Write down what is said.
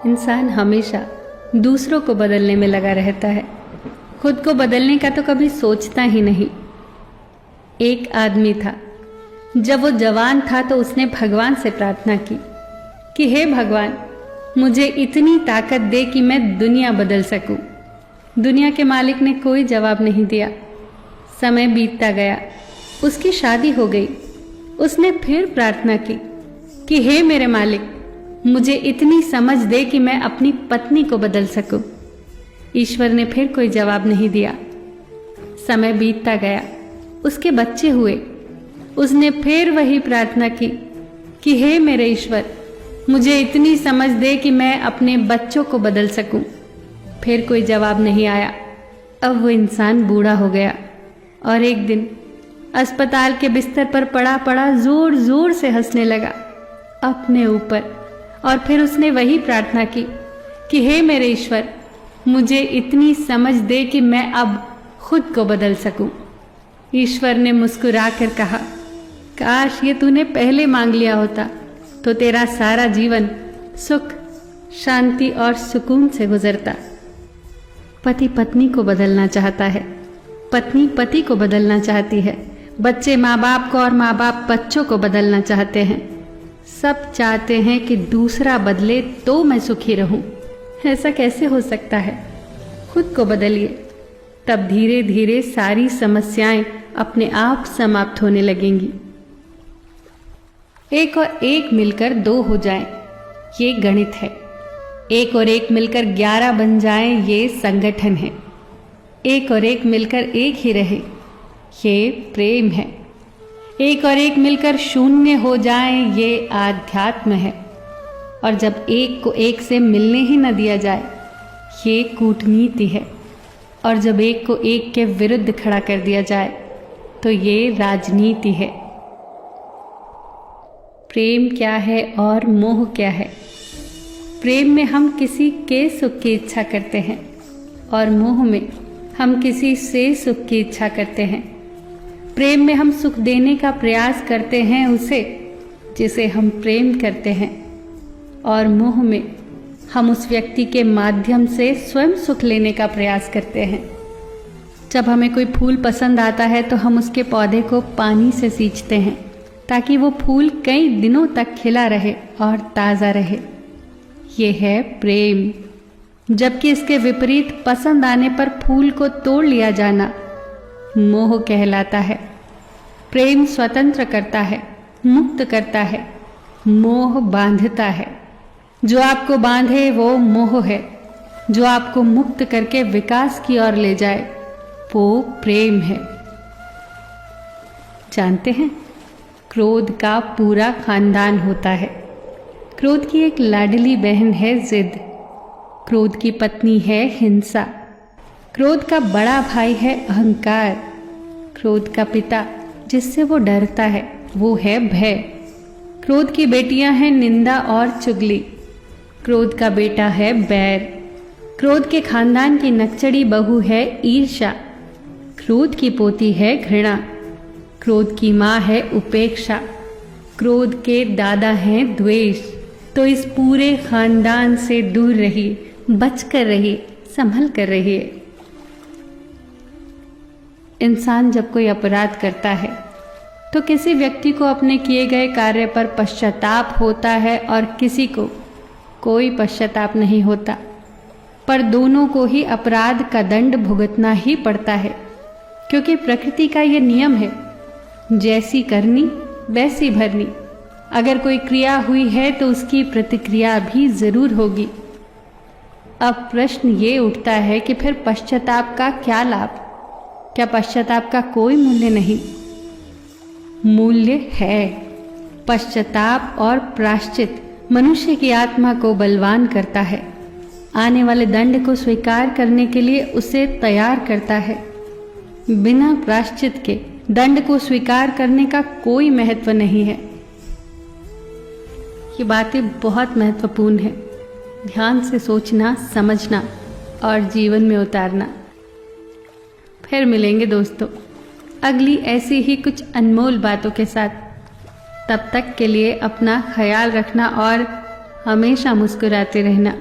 इंसान हमेशा दूसरों को बदलने में लगा रहता है, खुद को बदलने का तो कभी सोचता ही नहीं। एक आदमी था, जब वो जवान था तो उसने भगवान से प्रार्थना की कि हे भगवान, मुझे इतनी ताकत दे कि मैं दुनिया बदल सकूं। दुनिया के मालिक ने कोई जवाब नहीं दिया। समय बीतता गया, उसकी शादी हो गई। उसने फिर प्रार्थना की कि हे मेरे मालिक, मुझे इतनी समझ दे कि मैं अपनी पत्नी को बदल सकूं। ईश्वर ने फिर कोई जवाब नहीं दिया। समय बीतता गया, उसके बच्चे हुए। उसने फिर वही प्रार्थना की कि हे मेरे ईश्वर, मुझे इतनी समझ दे कि मैं अपने बच्चों को बदल सकूं। फिर कोई जवाब नहीं आया। अब वो इंसान बूढ़ा हो गया और एक दिन अस्पताल के बिस्तर पर पड़ा पड़ा जोर जोर से हंसने लगा अपने ऊपर। और फिर उसने वही प्रार्थना की कि हे मेरे ईश्वर, मुझे इतनी समझ दे कि मैं अब खुद को बदल सकूं। ईश्वर ने मुस्कुरा कर कहा, काश ये तूने पहले मांग लिया होता तो तेरा सारा जीवन सुख, शांति और सुकून से गुजरता। पति पत्नी को बदलना चाहता है, पत्नी पति को बदलना चाहती है, बच्चे माँ बाप को और माँ बाप बच्चों को बदलना चाहते हैं। सब चाहते हैं कि दूसरा बदले तो मैं सुखी रहूं। ऐसा कैसे हो सकता है? खुद को बदलिए, तब धीरे धीरे सारी समस्याएं अपने आप समाप्त होने लगेंगी। एक और एक मिलकर 2 हो जाएं, ये गणित है। एक और एक मिलकर 11 बन जाएं, ये संगठन है। एक और एक मिलकर एक ही रहे, ये प्रेम है। एक और एक मिलकर 0 हो जाएं, ये आध्यात्म है। और जब एक को एक से मिलने ही न दिया जाए, ये कूटनीति है। और जब एक को एक के विरुद्ध खड़ा कर दिया जाए तो ये राजनीति है। प्रेम क्या है और मोह क्या है? प्रेम में हम किसी के सुख की इच्छा करते हैं और मोह में हम किसी से सुख की इच्छा करते हैं। प्रेम में हम सुख देने का प्रयास करते हैं उसे जिसे हम प्रेम करते हैं, और मोह में हम उस व्यक्ति के माध्यम से स्वयं सुख लेने का प्रयास करते हैं। जब हमें कोई फूल पसंद आता है तो हम उसके पौधे को पानी से सींचते हैं ताकि वो फूल कई दिनों तक खिला रहे और ताज़ा रहे। ये है प्रेम। जबकि इसके विपरीत पसंद आने पर फूल को तोड़ लिया जाना मोह कहलाता है। प्रेम स्वतंत्र करता है, मुक्त करता है, मोह बांधता है। जो आपको बांधे वो मोह है, जो आपको मुक्त करके विकास की ओर ले जाए वो प्रेम है। जानते हैं, क्रोध का पूरा खानदान होता है। क्रोध की एक लाडली बहन है जिद, क्रोध की पत्नी है हिंसा, क्रोध का बड़ा भाई है अहंकार, क्रोध का पिता जिससे वो डरता है वो है भय, क्रोध की बेटियां हैं निंदा और चुगली, क्रोध का बेटा है बैर, क्रोध के खानदान की नकचड़ी बहू है ईर्ष्या, क्रोध की पोती है घृणा, क्रोध की माँ है उपेक्षा, क्रोध के दादा हैं द्वेष। तो इस पूरे खानदान से दूर रहिए, बच कर रहिए, संभल कर रहिए। इंसान जब कोई अपराध करता है तो किसी व्यक्ति को अपने किए गए कार्य पर पश्चाताप होता है और किसी को कोई पश्चाताप नहीं होता, पर दोनों को ही अपराध का दंड भुगतना ही पड़ता है, क्योंकि प्रकृति का ये नियम है, जैसी करनी वैसी भरनी। अगर कोई क्रिया हुई है तो उसकी प्रतिक्रिया भी जरूर होगी। अब प्रश्न ये उठता है कि फिर पश्चाताप का क्या लाभ? क्या पश्चाताप का कोई मूल्य नहीं? मूल्य है। पश्चाताप और प्रायश्चित मनुष्य की आत्मा को बलवान करता है, आने वाले दंड को स्वीकार करने के लिए उसे तैयार करता है। बिना प्रायश्चित के दंड को स्वीकार करने का कोई महत्व नहीं है। ये बातें बहुत महत्वपूर्ण है, ध्यान से सोचना, समझना और जीवन में उतारना। फिर मिलेंगे दोस्तों अगली ऐसी ही कुछ अनमोल बातों के साथ। तब तक के लिए अपना ख्याल रखना और हमेशा मुस्कुराते रहना।